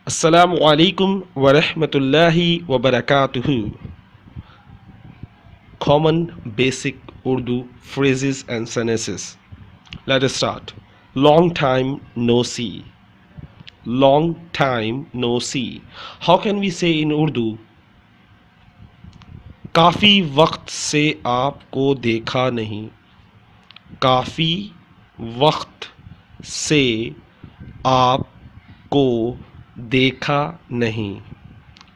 Assalamu alaikum wa rahmatullahi wa barakatuhu. Common basic Urdu phrases and sentences. Let us start. Long time no see. Long time no see. How can we say in Urdu? काफ़ी वक्त से आपको देखा नहीं. काफ़ी वक्त से आपको देखा नहीं.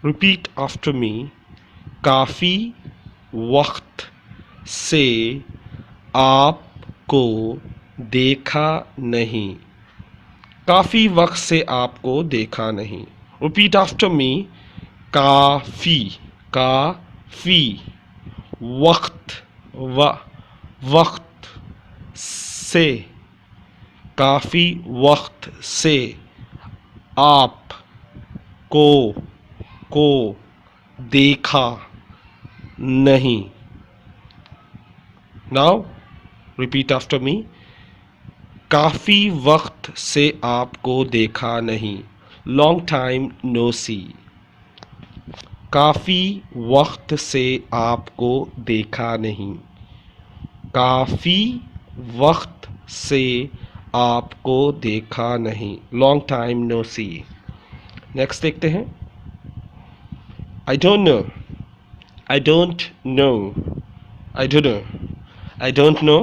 Repeat after me. काफ़ी वक्त से आपको देखा नहीं. काफ़ी वक्त से आपको देखा नहीं. Repeat after me. काफ़ी वक्त से काफ़ी वक्त से आप को देखा नहीं. Now repeat after me. काफ़ी वक्त से आपको देखा नहीं. Long time no see. काफ़ी वक्त से आपको देखा नहीं. काफ़ी वक्त से आपको देखा नहीं. लॉन्ग टाइम नो सी. नेक्स्ट देखते हैं. I don't know. I don't know. I don't know. I don't know.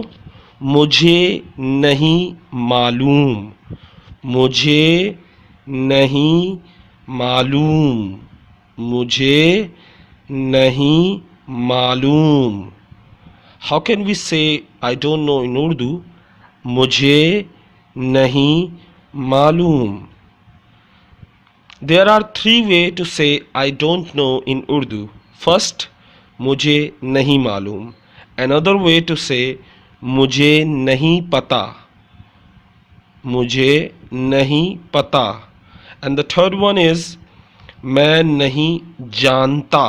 मुझे नहीं मालूम. मुझे नहीं मालूम. मुझे नहीं मालूम. How can we say I don't know in Urdu? मुझे नहीं मालूम. There are three ways to say I don't know in Urdu. First, मुझे नहीं मालूम. Another way to say मुझे नहीं पता. मुझे नहीं पता. And the third one is मैं नहीं जानता.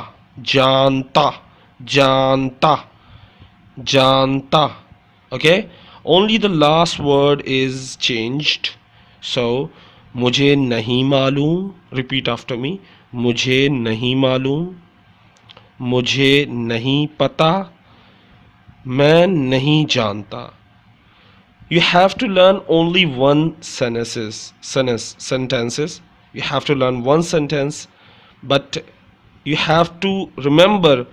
जानता. Okay, only the last word is changed. So मुझे नहीं मालूम. Repeat after me. मुझे नहीं मालूम. मुझे नहीं पता. मैं नहीं जानता. You have to learn only one sentences. You have to learn one sentence, but you have to remember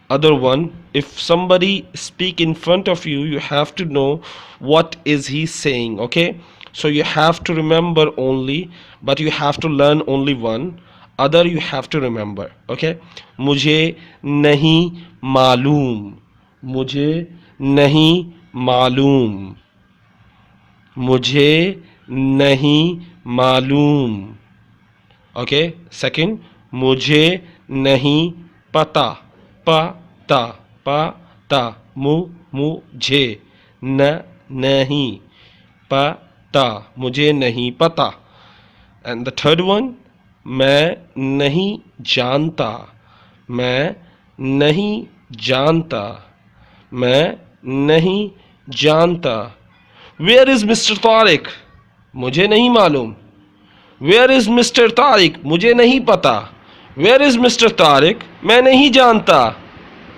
other one. If somebody speak in front of you, you have to know what is he saying. Okay, so you have to remember only, but you have to learn only one. Other you have to remember. Okay, मुझे नहीं मालूम. मुझे नहीं मालूम. मुझे नहीं मालूम. Okay, second, मुझे नहीं पता. पता. मुझे नहीं पता. मुझे नहीं पता. And the third one, मैं नहीं जानता. मैं नहीं जानता. मैं नहीं जानता. Where is Mr. Tariq? मुझे नहीं मालूम. Where is Mr. Tariq? मुझे नहीं पता. Where is Mr. Tariq? मैं नहीं जानता.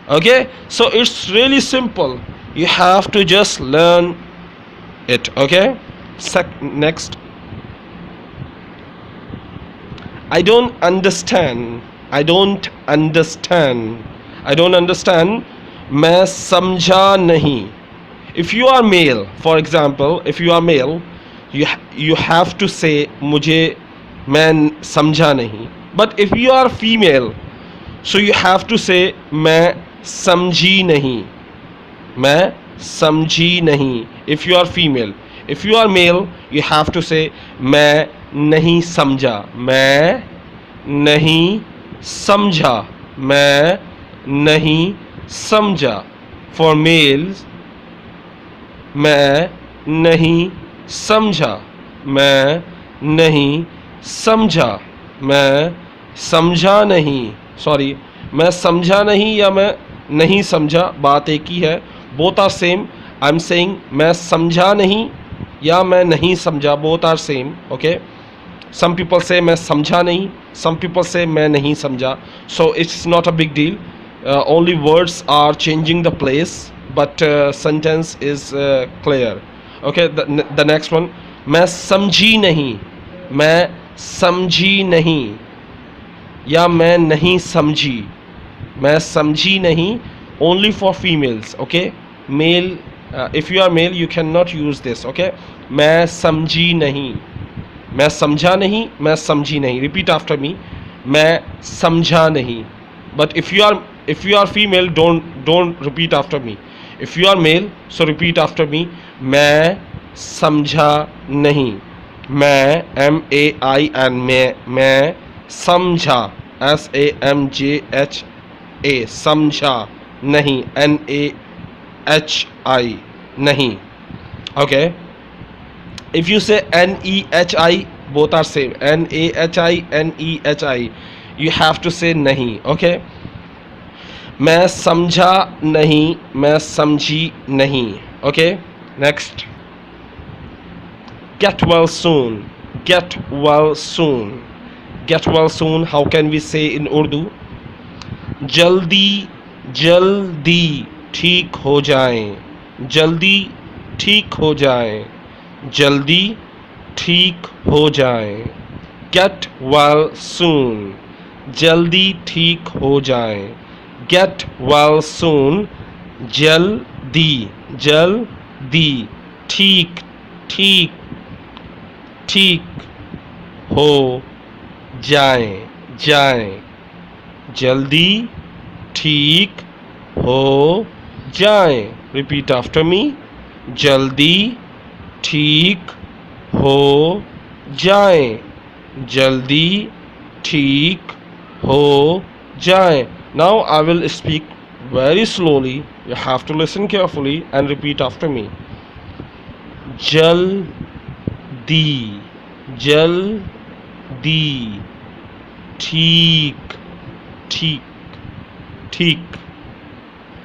Okay, so it's really simple. You have to just learn it. Okay, next. I don't understand. I don't understand. I don't understand. मैं समझा नहीं. If you are male, for example, if you are male, you have to say मुझे मैं समझा नहीं. But if you are female, so you have to say मैं समझी नहीं. मैं समझी नहीं. If you are female. If you are male, you have to say मैं नहीं समझा. मैं नहीं समझा. मैं नहीं समझा. For males, मैं नहीं समझा. मैं नहीं समझा. मैं समझा नहीं. सॉरी, मैं समझा नहीं या मैं नहीं समझा, बात एक ही है. Both are same. I am saying मैं समझा नहीं या मैं नहीं समझा, both are same. Okay, Some people say मैं समझा नहीं, some people say मैं नहीं समझा. So it's not a big deal. Only words are changing the place, but sentence is clear. Okay, the next one. मैं समझी नहीं, मैं समझी नहीं, या मैं नहीं समझी. मैं समझी नहीं only for females. Okay, male, if you are male you cannot use this. Okay, मैं समझी नहीं, मैं समझा नहीं, मैं समझी नहीं. Repeat after me. मैं समझा नहीं. But if you are female, don't repeat after me. If you are male, so repeat after me. मैं समझा नहीं. मैं MAIN, मैं समझा SAMJHA, समझा नहीं, NAHI, नहीं. Okay. If you say NEHI, both are same. NAHI, NEHI. You have to say नहीं. Okay. मैं समझा नहीं, मैं समझी नहीं. Okay. Next. Get well soon. Get well soon. Get well soon. How can we say in Urdu? जल्दी जल्दी ठीक हो जाएं. जल्दी ठीक हो जाएं. जल्दी ठीक हो जाएं. Get well soon. जल्दी ठीक हो जाएं. Get well soon. जल्दी जल्दी ठीक ठीक ठीक हो जाएं. जाएं. जल्दी ठीक हो जाएं. Repeat after me. जल्दी ठीक हो जाएं. जल्दी ठीक हो जाएं. Now I will speak very slowly. You have to listen carefully and repeat after me. जल्दी जल्दी ठीक ठीक ठीक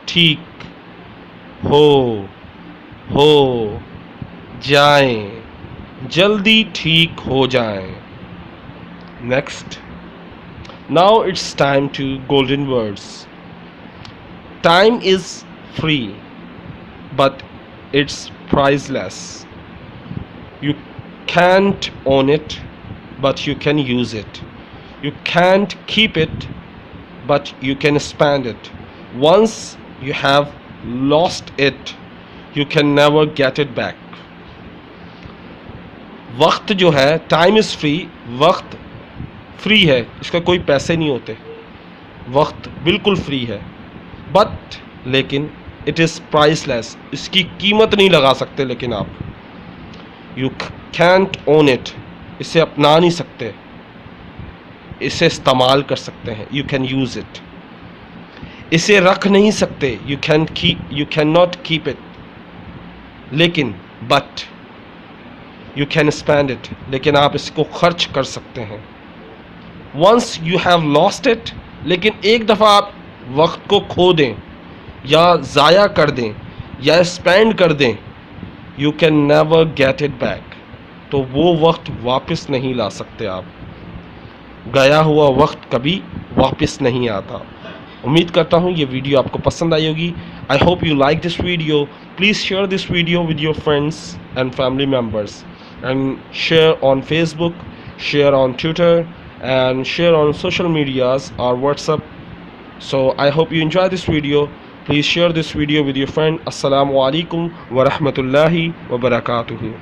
ठीक हो जाएं. जल्दी ठीक हो जाएं. Next. Now it's time to golden words. Time is free, but it's priceless. You can't own it, but you can use it. You can't keep it, but you can spend it. Once you have lost it, you can never get it back. वक्त जो है, time is free, वक्त free है, इसका कोई पैसे नहीं होते. वक्त बिल्कुल फ्री है. बट लेकिन इट इज़ प्राइसलेस, इसकी कीमत नहीं लगा सकते. लेकिन आप यू कैंट ओन इट, इसे अपना नहीं सकते, इसे इस्तेमाल कर सकते हैं. You can use it. इसे रख नहीं सकते. You can not keep it. लेकिन but you can spend it, लेकिन आप इसको खर्च कर सकते हैं. Once you have lost it, लेकिन एक दफ़ा आप वक्त को खो दें या ज़ाया कर दें या स्पेंड कर दें, you can never get it back. तो वो वक्त वापस नहीं ला सकते आप. गया हुआ वक्त कभी वापस नहीं आता. उम्मीद करता हूँ ये वीडियो आपको पसंद आई होगी. I hope you like this video. Please share this video with your friends and family members, and share on Facebook, share on Twitter, and share on social medias or WhatsApp. So I hope you enjoy this video. Please share this video with your friend. Assalamu alaikum wa rahmatullahi wa barakatuhu.